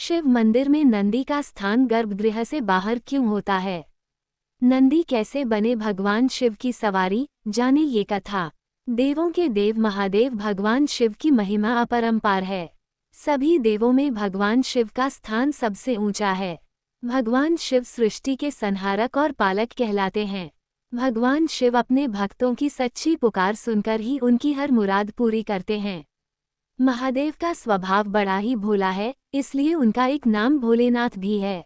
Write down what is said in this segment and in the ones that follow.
शिव मंदिर में नंदी का स्थान गर्भगृह से बाहर क्यों होता है? नंदी कैसे बने भगवान शिव की सवारी, जाने ये कथा। देवों के देव महादेव भगवान शिव की महिमा अपरंपार है। सभी देवों में भगवान शिव का स्थान सबसे ऊंचा है। भगवान शिव सृष्टि के संहारक और पालक कहलाते हैं। भगवान शिव अपने भक्तों की सच्ची पुकार सुनकर ही उनकी हर मुराद पूरी करते हैं। महादेव का स्वभाव बड़ा ही भोला है, इसलिए उनका एक नाम भोलेनाथ भी है।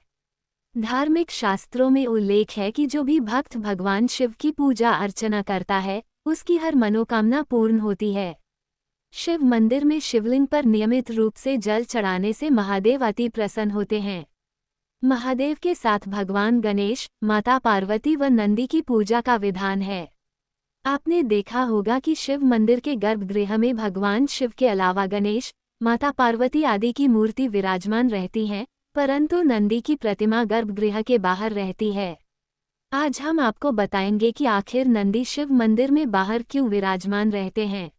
धार्मिक शास्त्रों में उल्लेख है कि जो भी भक्त भगवान शिव की पूजा अर्चना करता है, उसकी हर मनोकामना पूर्ण होती है। शिव मंदिर में शिवलिंग पर नियमित रूप से जल चढ़ाने से महादेव अति प्रसन्न होते हैं। महादेव के साथ भगवान गणेश, माता पार्वती व नंदी की पूजा का विधान है। आपने देखा होगा कि शिव मंदिर के गर्भगृह में भगवान शिव के अलावा गणेश, माता पार्वती आदि की मूर्ति विराजमान रहती हैं, परंतु नंदी की प्रतिमा गर्भगृह के बाहर रहती है। आज हम आपको बताएंगे कि आखिर नंदी शिव मंदिर में बाहर क्यों विराजमान रहते हैं।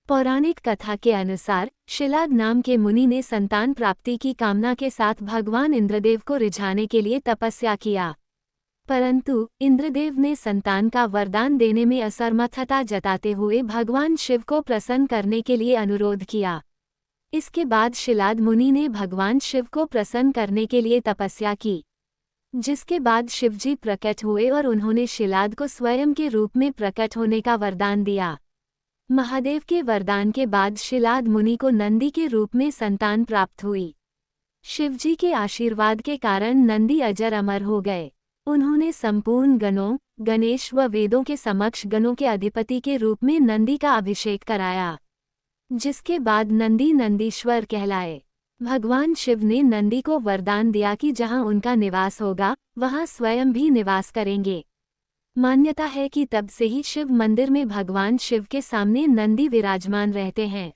पौराणिक कथा के अनुसार शिलाद नाम के मुनि ने संतान प्राप्ति की कामना के साथ भगवान इंद्रदेव को रिझाने के लिए तपस्या किया, परंतु इंद्रदेव ने संतान का वरदान देने में असमर्थता जताते हुए भगवान शिव को प्रसन्न करने के लिए अनुरोध किया। इसके बाद शिलाद मुनि ने भगवान शिव को प्रसन्न करने के लिए तपस्या की, जिसके बाद शिवजी प्रकट हुए और उन्होंने शिलाद को स्वयं के रूप में प्रकट होने का वरदान दिया। महादेव के वरदान के बाद शिलाद मुनि को नंदी के रूप में संतान प्राप्त हुई। शिवजी के आशीर्वाद के कारण नंदी अजर अमर हो गए। उन्होंने संपूर्ण गणों, गणेश व वेदों के समक्ष गणों के अधिपति के रूप में नंदी का अभिषेक कराया, जिसके बाद नंदी नंदीश्वर कहलाए। भगवान शिव ने नंदी को वरदान दिया कि जहां उनका निवास होगा, वहां स्वयं भी निवास करेंगे। मान्यता है कि तब से ही शिव मंदिर में भगवान शिव के सामने नंदी विराजमान रहते हैं।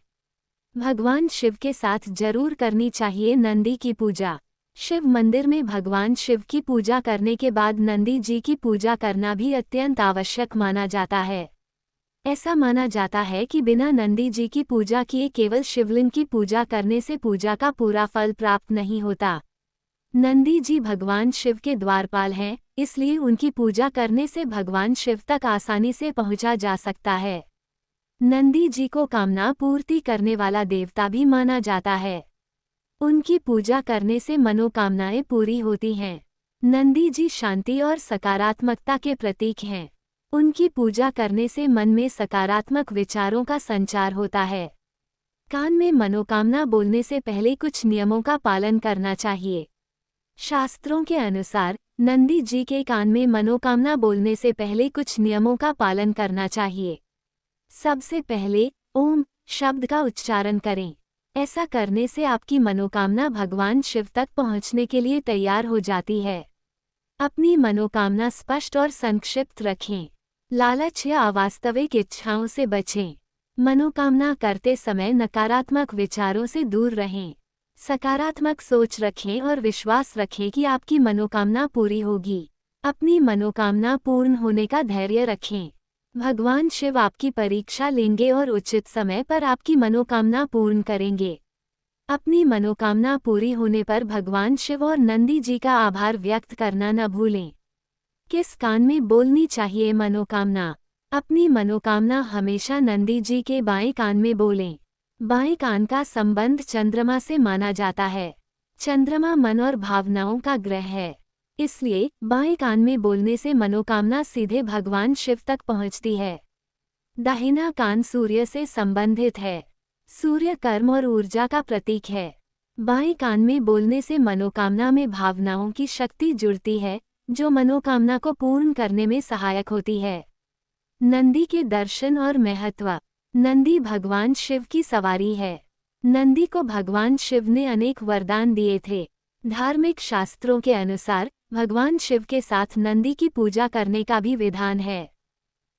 भगवान शिव के साथ जरूर करनी चाहिए नंदी की पूजा। शिव मंदिर में भगवान शिव की पूजा करने के बाद नंदी जी की पूजा करना भी अत्यंत आवश्यक माना जाता है। ऐसा माना जाता है कि बिना नंदी जी की पूजा किए केवल शिवलिंग की पूजा करने से पूजा का पूरा फल प्राप्त नहीं होता। नंदी जी भगवान शिव के द्वारपाल हैं, इसलिए उनकी पूजा करने से भगवान शिव तक आसानी से पहुंचा जा सकता है। नंदी जी को कामना पूर्ति करने वाला देवता भी माना जाता है। उनकी पूजा करने से मनोकामनाएं पूरी होती हैं। नंदी जी शांति और सकारात्मकता के प्रतीक हैं। उनकी पूजा करने से मन में सकारात्मक विचारों का संचार होता है। कान में मनोकामना बोलने से पहले कुछ नियमों का पालन करना चाहिए। शास्त्रों के अनुसार नंदी जी के कान में मनोकामना बोलने से पहले कुछ नियमों का पालन करना चाहिए। सबसे पहले ओम शब्द का उच्चारण करें। ऐसा करने से आपकी मनोकामना भगवान शिव तक पहुंचने के लिए तैयार हो जाती है। अपनी मनोकामना स्पष्ट और संक्षिप्त रखें। लालच या अवास्तविक इच्छाओं से बचें। मनोकामना करते समय नकारात्मक विचारों से दूर रहें। सकारात्मक सोच रखें और विश्वास रखें कि आपकी मनोकामना पूरी होगी। अपनी मनोकामना पूर्ण होने का धैर्य रखें। भगवान शिव आपकी परीक्षा लेंगे और उचित समय पर आपकी मनोकामना पूर्ण करेंगे। अपनी मनोकामना पूरी होने पर भगवान शिव और नंदी जी का आभार व्यक्त करना न भूलें। किस कान में बोलनी चाहिए मनोकामना? अपनी मनोकामना हमेशा नंदी जी के बाएं कान में बोलें। बाएं कान का संबंध चंद्रमा से माना जाता है। चंद्रमा मन और भावनाओं का ग्रह है, इसलिए बाएं कान में बोलने से मनोकामना सीधे भगवान शिव तक पहुंचती है। दाहिना कान सूर्य से संबंधित है। सूर्य कर्म और ऊर्जा का प्रतीक है। बाएं कान में बोलने से मनोकामना में भावनाओं की शक्ति जुड़ती है, जो मनोकामना को पूर्ण करने में सहायक होती है। नंदी के दर्शन और महत्व। नंदी भगवान शिव की सवारी है। नंदी को भगवान शिव ने अनेक वरदान दिए थे। धार्मिक शास्त्रों के अनुसार भगवान शिव के साथ नंदी की पूजा करने का भी विधान है।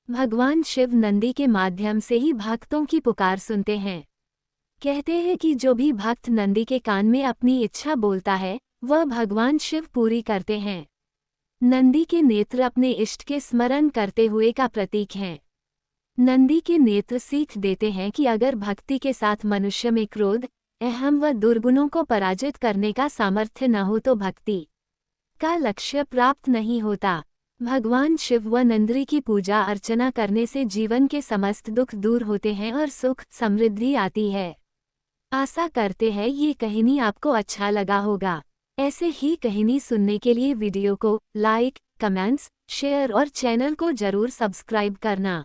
भगवान शिव नंदी के माध्यम से ही भक्तों की पुकार सुनते हैं। कहते हैं कि जो भी भक्त नंदी के कान में अपनी इच्छा बोलता है, वह भगवान शिव पूरी करते हैं। नंदी के नेत्र अपने इष्ट के स्मरण करते हुए का प्रतीक हैं। नंदी के नेत्र सीख देते हैं कि अगर भक्ति के साथ मनुष्य में क्रोध, अहम व दुर्गुणों को पराजित करने का सामर्थ्य न हो तो भक्ति का लक्ष्य प्राप्त नहीं होता। भगवान शिव व नंदी की पूजा अर्चना करने से जीवन के समस्त दुख दूर होते हैं और सुख समृद्धि आती है। आशा करते हैं ये कहानी आपको अच्छा लगा होगा। ऐसे ही कहानी सुनने के लिए वीडियो को लाइक, कमेंट्स, शेयर और चैनल को जरूर सब्सक्राइब करना।